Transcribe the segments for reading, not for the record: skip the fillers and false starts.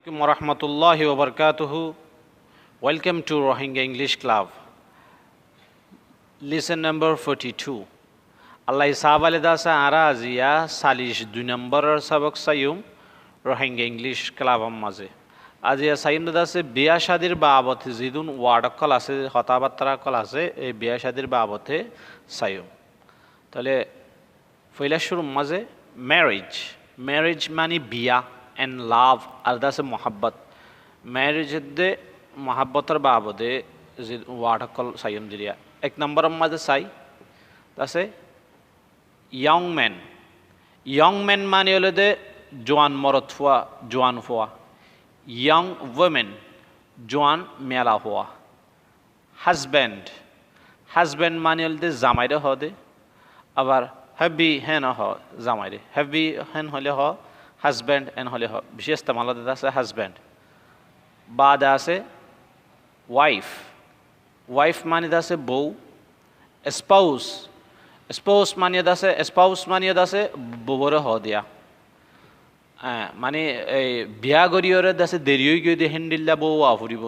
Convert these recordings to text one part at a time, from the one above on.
Warahmatullahi wabarakatuh. Welcome to Rohingya English Club. Lesson number 42. Allah isabale dasa ara azia salish 2 number sabak sayum Rohingya English Club maze. Azia sayum dasa biya shadir baabate zidun word kol ase hatabattara kol ase ei biya shadir baabate sayum. Tale পয়লা শুরু মাঝে marriage মানে বিয়া and love আর দাসে মোহাব্বত ম্যারেজে মোহাব্বতের বাবদে যে ওয়ার্ডকল সাইম দিলিয়া এক নম্বর মাঝে সাই দাসে ইয়ং ম্যান মানে হলে দে জোয়ান মরদ ফুয়া জোয়ান ফুয়া ইয়ং ওমেন জোয়ান মেলা হওয়া হাজব্যান্ড মানে হলে দে জামাইরে হদে আবার হ্যাভি হেন হ জামাইরে হ্যাভি হেন হলে হ হাজব্যান্ড এন হলে হ বিশেষ তামালাদে আছে হাজব্যান্ড বাদ আছে ওয়াইফ মানে আছে বউ স্পাউস মানে আছে বউরে হ দিয়া মানে এই বিয়া গরিয়রে দাসে দেরি হয়ে গিয়ে হেন্ডিল্লা বউ ফুরিব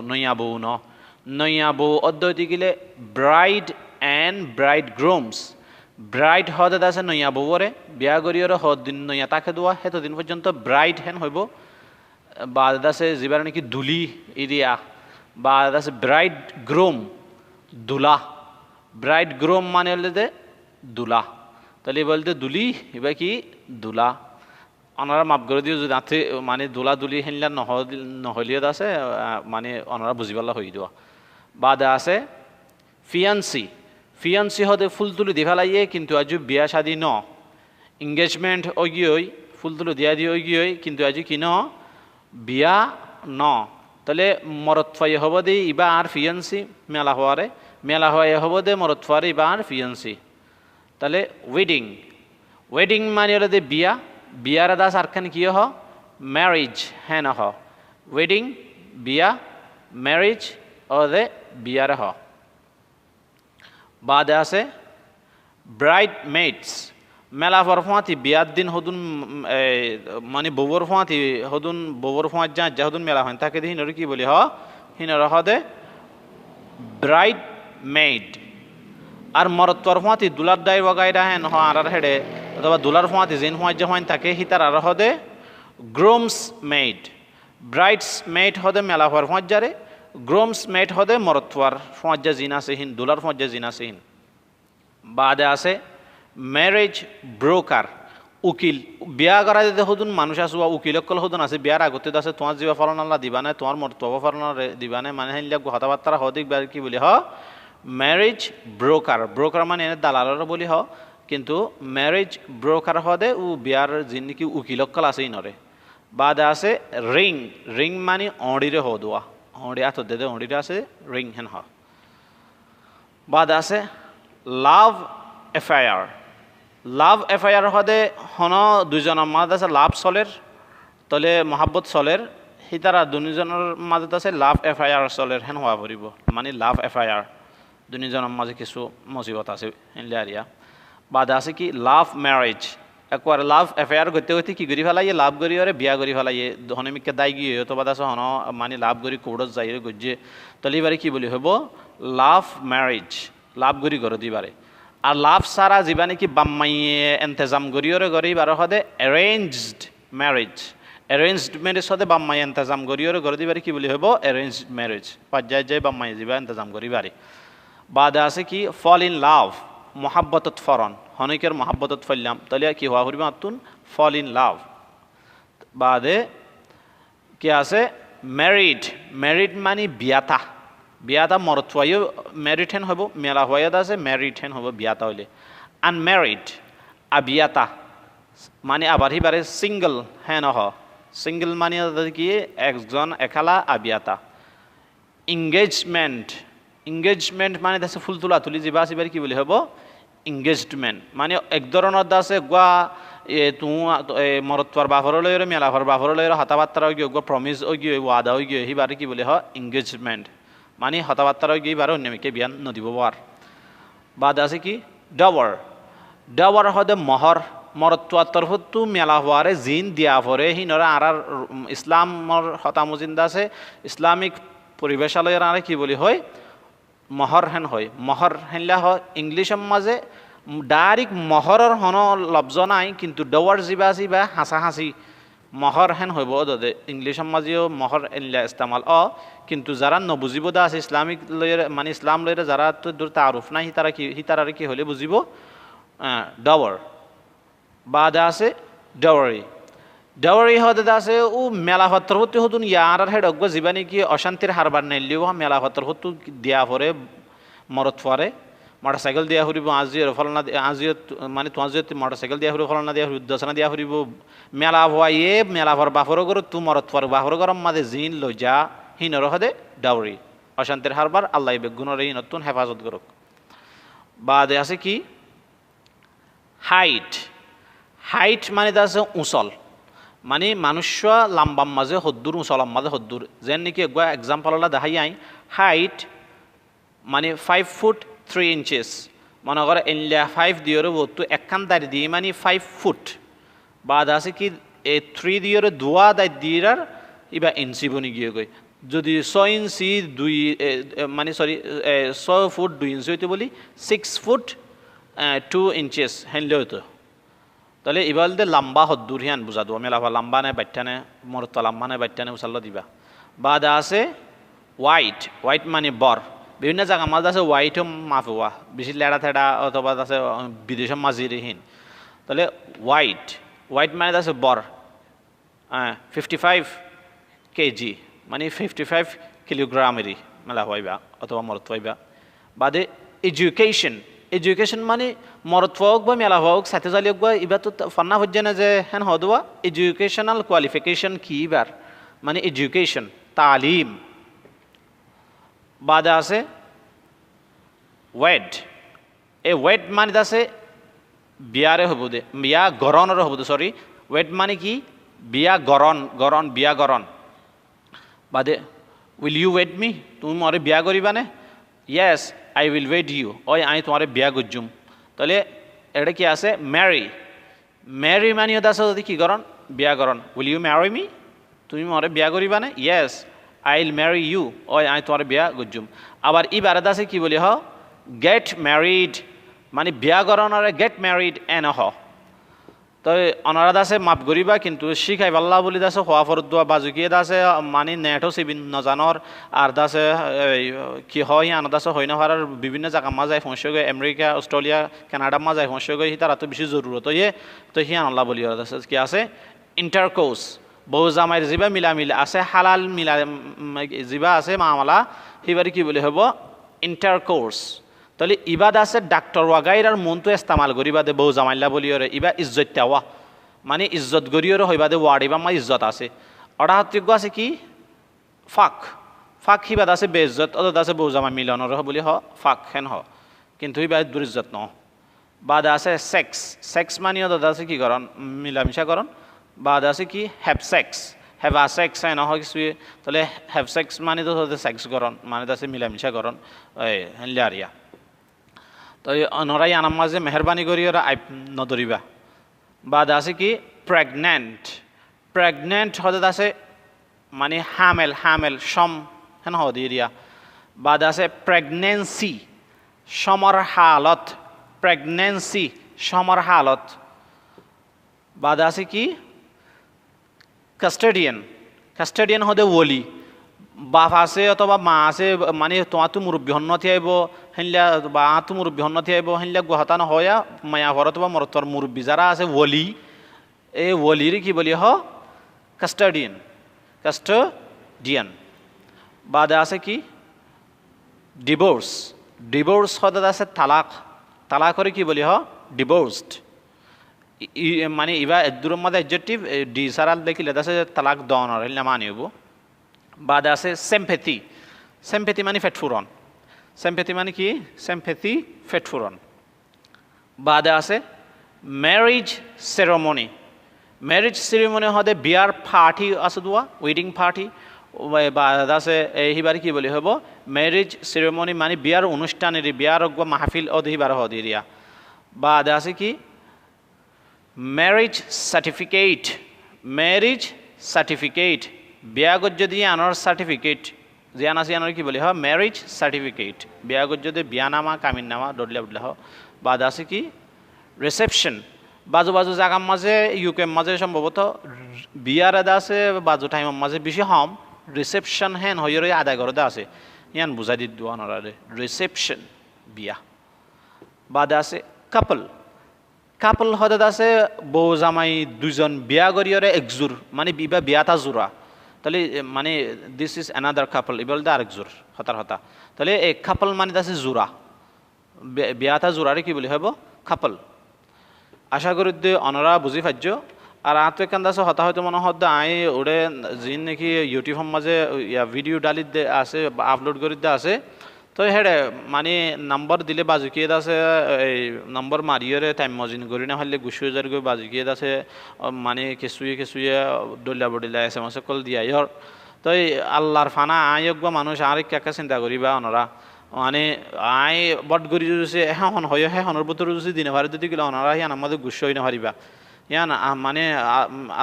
নইয়া বউ অদ্বৈতি গিলে bride and bride grooms bride হদে আছে নইয়া বউরে বিয়া গরিয়রে হদ দিন নইয়া তাকে দোয়া হেতো দিন পর্যন্ত ব্রাইড হেন হইব বা আছে যিবার নাকি দুলি এরিয়া বা আছে ব্রাইড গ্রুম মানে হলে দে দুলা তাহলে বলতে দুলি এবার কি দুলা ওনারা মাপ করে দিও যদি আথে মানে দুলি হেনলা নহলিয়ত আছে মানে ওনারা বুঝিবালা হই দেওয়া বাদ আছে ফিয়ান্সি হদে ফুল তুলি দি ফেলাইয়ে কিন্তু আজ বিয়া শাদি ন এঙ্গেজমেন্ট ওগিয়ে ফুল তুলি দিয়া দিয়ে ওগিয়ে কিন্তু আজ কি ন বিয়া ন তাহলে মরত ফাইয়ে হব দে ইবা আর ফিয়ান্সি মেলা হওয়ারে হব দে মরত ফারে ইবা আর ফিয়ান্সি তাহলে ওয়েডিং মানে হলে দে বিয়ার দাস আরখান কি হ ম্যারেজ হ্যাঁ ন হ ওয়েডিং বিয়া ম্যারেজ ও দে বিয়ার হ বাদে আছে ব্রাইডমেইডস মেলা ফরফাতি বিয়ার দিন হদুন মানে বউর ফাঁতি হদুন বউর ফাঁত যা হদুন মেলা হয় তাকে দিয়ে হিনর কি বলি হিনর হদে ব্রাইড মেইড আর মরদ তর ফাঁতি দুলার দায় বগাইরা হেন হ আর হেডে অথবা দুলার ফাঁতি যেন ফাঁত যে হয় তাকে হিতার আর হদে গ্রুমস মেইড ব্রাইডস মেইড হদে মেলা ফর ফাঁত যারে গ্রুমস মেট হদে মরতওয়ার ফৌজ্জা জিনাসেহীন দুলার ফৌজ্জা জিনাসেহীন বাদে আছে ম্যারেজ ব্রোকার উকিল বিয়া করা যেতে হদুন মানুষ আসুয়া উকিল অকল হদুন আছে বিয়ার আগতে আছে তোমার জীবা ফলন আল্লাহ দিবানে তোমার মর্তবা ফলন দিবানে মানে হেনলিয়া কথাবার্তা হদিক কি বলি ম্যারেজ ব্রোকার মানে এনে দালালর বলি কিন্তু ম্যারেজ ব্রোকার হদে ও বিয়ার যিনি কি উকিল অকল আছেই নরে বাদে আছে রিং মানে অড়িরে হদুয়া হঁড়ি আত দে হঁড়িটা আছে রিং হেন বাদ আছে লাভ এফআইআর হদে হন দুইজনের মাঝে আছে লাভ চলের তলে মহাব্বত চলের সিতারা দুজনের মাজত আছে লাভ এফআইআর চলের হেন হওয়া পড়ব মানে লাভ এফআইআর দুজনের মাঝে কিছু মুসিবত আছে হেনলিয়ারিয়া বাদ আছে কি লাভ ম্যারেজ একবার লাভ এফআইআর করতে কি করি ফেলাইয়ে লাভ করি ওরে বিয়া করি ফেলাইয়ে হনমিকে দায় গিয়ে তো বাদ আছে হন মানে লাভ করি কোর্টত যাই গজ্জে তলে এবারে কি বলি হব লাভ ম্যারেজ লাভ করি করে দিবারে আর লাভ সারা যা নাকি বাম্মাইয়ে এন্তেজাম করি ওরে করে এবার হদে অ্যারেঞ্জড ম্যারেজ হদে বাম্মাই এন্তেজাম করি ওরে করে দিবারে কি বলি হব অ্যারেঞ্জড ম্যারেজ পর্যায়ে যাই বাম্মাই যা এন্তেজাম করি বারে বাদে আছে কি ফল ইন লাভ মহাব্বতত ফরন হনকের মহাব্বতত ফেললাম তাহলে কি হওয়া হরিব আতুন ফল ইন লাভ বাদে কি আছে ম্যারিড মানে বিয়াতা মরতওয়াইও ম্যারিড হেন হব মেলা হওয়াত আছে ম্যারিড হেন হব বিয়াতা হইলে আনম্যারিড আবিয়াতা মানে আবার হিবারে সিঙ্গল হেন সিঙ্গল মানে কি একজন একালা আবিয়াতা এঙ্গেজমেন্ট মানে আছে ফুল তোলা তুলি যা আসিবার কি বলি হব এঙ্গেজমেন্ট মানে এক ধরনের আছে গোয়া মরতওয়ার বাফরলৈ মেলাফর বাফরলৈ হতাবার্তারা গিয়ে প্রমিস গিয়ে ওয়াদা গিয়ে হিবারে কি বলি এঙ্গেজমেন্ট মানে হতাবার্তারা গিয়ে বারে অন্যমিকে বিয়ান নদিব বার বাদ আছে কি ডাওয়ার হদে মরত্বার তরফতো মেলা হওয়ারে জিন দিয়া পরে হিনরা আর ইসলামর হতামজিন্দা আছে ইসলামিক পরিবেশালয়ের আরে কি বলি হয় মহর হেন হয় মহর হেনলা হয় ইংলিশের মাঝে ডাইরেক্ট মহরের হন লব্জ নাই কিন্তু ডওয়ার জিবা জিবা হাসা হাসি মহর হেন হইব দে ইংলিশের মাঝেও মহর এনলা ইস্তেমাল কিন্তু যারা নবুজিব দা আছে ইসলামিক লয়ের মানে ইসলাম লয়ের যারা তো দূর তারুফ নাই হিতারারে কি হলে বুঝিব ডওয়ার বাদে আছে ডাওয়ারি ডাওয়ারি হতে আছে ও মেলা হত্তর হতে হতুন ইয়ার হেড অজ্ঞ জীবানি কি অশান্তির হারবার নাইলিও মেলা হত্তর হতু দিয়া পরে মরত পরে মোটরসাইকেল দিয়া ফুরিব আজির ফলনা আজিও মানে তোমার যদি মোটরসাইকেল দিয়া ফুরিব ফলনা দিয়া ফুরিব দশনা দিয়া ফুরিব মেলা হওয়া মেলা ভর বাফর করো তু মরত পর বাফর গরম মাঝে জিন লইজা হিনর হদে ডাওরি অশান্তির হারবার আল্লাহ বেগুনের এই নতুন হেফাজত করুক বাদে আছে কি হাইট হাইট মানে আছে উঁচল মানে মানুষ লাম্বাম মাঝে হদ্দুর উঁচলাম মাঝে হদ্দুর যেন নাকি একবার এক্সাম্পল হলা দেখাই আই হাইট মানে 5 ফুট 3 ইঞ্চেস মনে করে এনলিয়া 5 দিয়ের বস্তু একখান দাঁড়িয়ে দিয়ে মানে 5 ফুট বাদ আছে কি 3 দিয়ের দোয়া দায় দিয়ার ইবা ইঞ্চি বনি গিয়ে গই যদি 6 ইঞ্চি 2 মানে সরি 6 ফুট 2 ইঞ্চি হইতে বলি 6 ফুট 2 ইঞ্চেস হেনলে হইতো তাহলে এবার লম্বা হদ্দুর হিয়ান বুঝা দেবো মেলাফা লম্বা নেই বাচ্চানে মরত লম্বা নেই বাচ্চানে উচাল্লা দিবা বাদ আছে হোয়াইট হোয়াইট মানে বর বিভিন্ন জায়গা মাঝে আছে হোয়াইটও মাফ হওয়া বেশি লেড়া থেড়া অথবা আছে বিদেশের মাঝিরহীন তাহলে হোয়াইট হোয়াইট মানে আছে বর 55 কেজি মানে 55 কিলোগ্রামেরই মেলা হইবা অথবা মরত হইবা বাদে এডুকেশন এডুকেশন মানে মরত হোক বা মেলা হোক সাথে জালি হোক বা এবার তো ফান্না হচ্ছে না যে হ্যাঁ হদুয়া এডুকেশনাল কোয়ালিফিকেশন কি এবার মানে এডুকেশন তালিম বাদে আছে ওয়েড এই ওয়েড মানে আছে বিয়ারে হব দে বিয়া গরণের হব দে সরি ওয়েড মানে কি বিয়া গরণ গরণ বিয়া গরণ বাদে উইল ইউ ওয়েড মি তুমি মরে বিয়া করিবানে yes I will wed you ওই আমি তোমার বিয়া করজুম তাহলে এটা কি আছে ম্যারি ম্যারি মানে আছে যদি কি গরণ বিয়া গরণ উইল ইউ ম্যারি মি তুমি মরে বিয়া করিবানে yes I will marry you ওই আমি তোমার বিয়া করজুম আবার ই বারাদ আছে কি বলি হ গেট ম্যারিড মানে বিয়া গরণরে গেট ম্যারিড এন হ তো অনারাদ আছে মাপ করিবা কিন্তু শিখাই পাল্লা বলি দাসে হওয়া ফরদুয়া বাজুকিয়ে দাসে মানে নেটও সিবিন নজানর আর দাসে কি হয় আনা দাসে হয় না হওয়ার বিভিন্ন জায়গা মাজায় ফসে গই আমেরিকা অস্ট্রেলিয়া কানাডা মাজায় ফসে গই তারা তো বেশি জরুরত ইয়ে তো হি আনল্লা বলি দাসে কি আছে ইন্টারকোর্স বহু জামাইয়ের জিবা মিলামিল আছে হালাল মিলা জিবা আছে মামালা সেইবারে কি বলি হব ইন্টারকোর্স তাহলে ইবাদ আছে ডাক্তার ওয়াগাইর আর মনটো ইস্তেমাল করিবাদে বহু জামাইল্লা বলিওরে ইবা ইজ্জত দেওয়া মানে ইজ্জত গরিওরে হইবাদে ওয়ার্ডিবা মা ইজ্জত আছে অর্ডাহযোগ্য আছে কি ফাক ফাক হিবাদ আছে বেইজ্জত অত আছে বহু জামাই মিলনের বলি হ ফাক হেন হ কিন্তু ইবা দুরিজ্জত ন বাদ আছে সেক্স সেক্স মানে অত আছে কি করণ মিলামিশা করণ বাদ আছে কি have sex have a sex হয় নহয় কিছু তাহলে হ্যাভ সেক্স মানে তো সেক্স করণ মানে আছে মিলামিশা করণ এই হেনলিয়ারিয়া তো নরাই আনাম মাঝে মেহরবানি করি ওরা আইপ নদরিবা বাদ আছে কি প্রেগনেন্ট প্রেগনেন্ট হতে আছে মানে হামেল হামেল সম হেন হদি এরিয়া বাদ আছে প্রেগনেন্সি সমর হালত প্রেগনেন্সি সমর হালত বাদ আছে কি কাস্টেডিয়ান কাস্টেডিয়ান হতে ওলি বাপ আছে অথবা মা আছে মানে তোমার তো মুরব্বী হন্য থিয়াইব হেনলা বা তো মুরব্বী হন্য থিয়াইব হেনলা গুহাতা নহয়া মায়া ঘর অথবা মরতর মুরব্বী যারা আছে ওলি এই ওলির কি বলি হ কাস্টেডিয়ান কাস্টেডিয়ান বাদে আছে কি ডিভোর্স ডিভোর্স হতে আছে তালাক তালাক করে কি বলি হ ডিভোর্সড মানে ইবা দূরের মধ্যে এডজেক্টিভ ডি সারাল দেখিলে আছে তালাক দনর হেলনা মানিব বাদে আছে সেম্পেথি সেম্পেথি মানে ফেটফুরন সেম্পেথি মানে কি সেম্পেথি ফেটফুরন বাদে আছে ম্যারেজ সেরেমনি ম্যারেজ সেরেমনি হতে বিয়ার পার্টি আছে দোয়া ওয়েডিং পার্টি বাদ আছে এইবারে কি বলি হব ম্যারেজ সেরেমনি মানে বিয়ার অনুষ্ঠানের বিয়ার মাহফিল অধিবার হদিরিয়া বাদে আছে কি ম্যারেজ সার্টিফিকেট বিয়াগত যদি আনৰ সার্টিফিকেট জিয়ান আছে আনৰ কি বলি হয় ম্যারেজ সার্টিফিকেট বিয়াগত যদি বিয়ানামা কামিননামা দলিয়া বদলা হয় বাদ আছে কি রিসেপশন বাজু বাজু জায়গার মাঝে ইউকের মাঝে সম্ভবত বিয়ার আদা আছে বাজু টাইমের মাঝে বেশি হম রিসেপশন হেন হইরে আদায় করে আছে ইয়ান বুঝাই দি দোয়া নরারে রিসেপশন বিয়া বাদ আছে কাপল হঠাৎ আছে বউ জামাই দুজন বিয়া করিয়রে একজোর মানে বিবা বিয়াটা জোড়া তাহলে মানে দিস ইজ অ্যানাদার কাপল ইবল দা আরেক জোর হতা তাহলে এই কাপল মানে আছে জোড়া বিয়াটা জোড়ারে কি বলি হব কাপল আশা করি যে অনরা বুঝি পাইছ আর আত এখান আছে হতা হয়তো মনে হত আই ওরে যিন নাকি ইউটিউবের মাঝে ভিডিও ডালি আছে আপলোড করে আছে তো হেডে মানে নাম্বার দিলে বাজুকিয়ে আছে এই নম্বর মারিয়ে টাইম মজিন করি না হলে গুছি হাজার গৈ বাজুকিয়ে আছে মানে কেঁচুয়ে ডলিয়া বডিলা এস এম এস কল দিয়া ইহর তো আল্লাহর ফানা আয়োগ বা মানুষ আর একা চিন্তা করিবা অনরা মানে আই বট করি যদি এখন হয় হনের বতর যদি দিনে ভারে যদি গেলে অনরা হিয়ান আমাদের গুছি হই না পারিবা ইয়ান মানে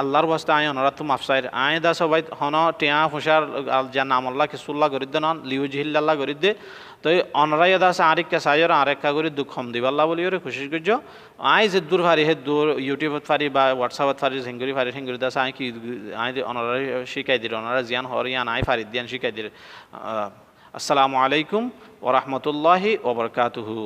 আল্লাহর বাস্তে আই অনরা তো মাফসাইর আই দা সবাই হন টিয়া ফুসার যা নাম আল্লাহ কিসুল্লাহ করি দে নন লিউজিহিল্লাহ করি দে তো অনরাই দা আছে আরেকটা চাইর আরেকটা করে দুঃখ হম দিবাল্লাহ বলি ওরে খুশি করছ আই যে দূর ফারি হে দূর ইউটিউবত ফারি বা হোয়াটসঅ্যাপত ফারি হেঙ্গুরি ফারি হেঙ্গুরি দাস আই কি আই অনরাই শিখাই দিল অনরা জিয়ান হর ইয়ান আই ফারি দিয়ান শিখাই দিল আসসালামু আলাইকুম ওয়া রাহমাতুল্লাহি ওয়া বারাকাতুহু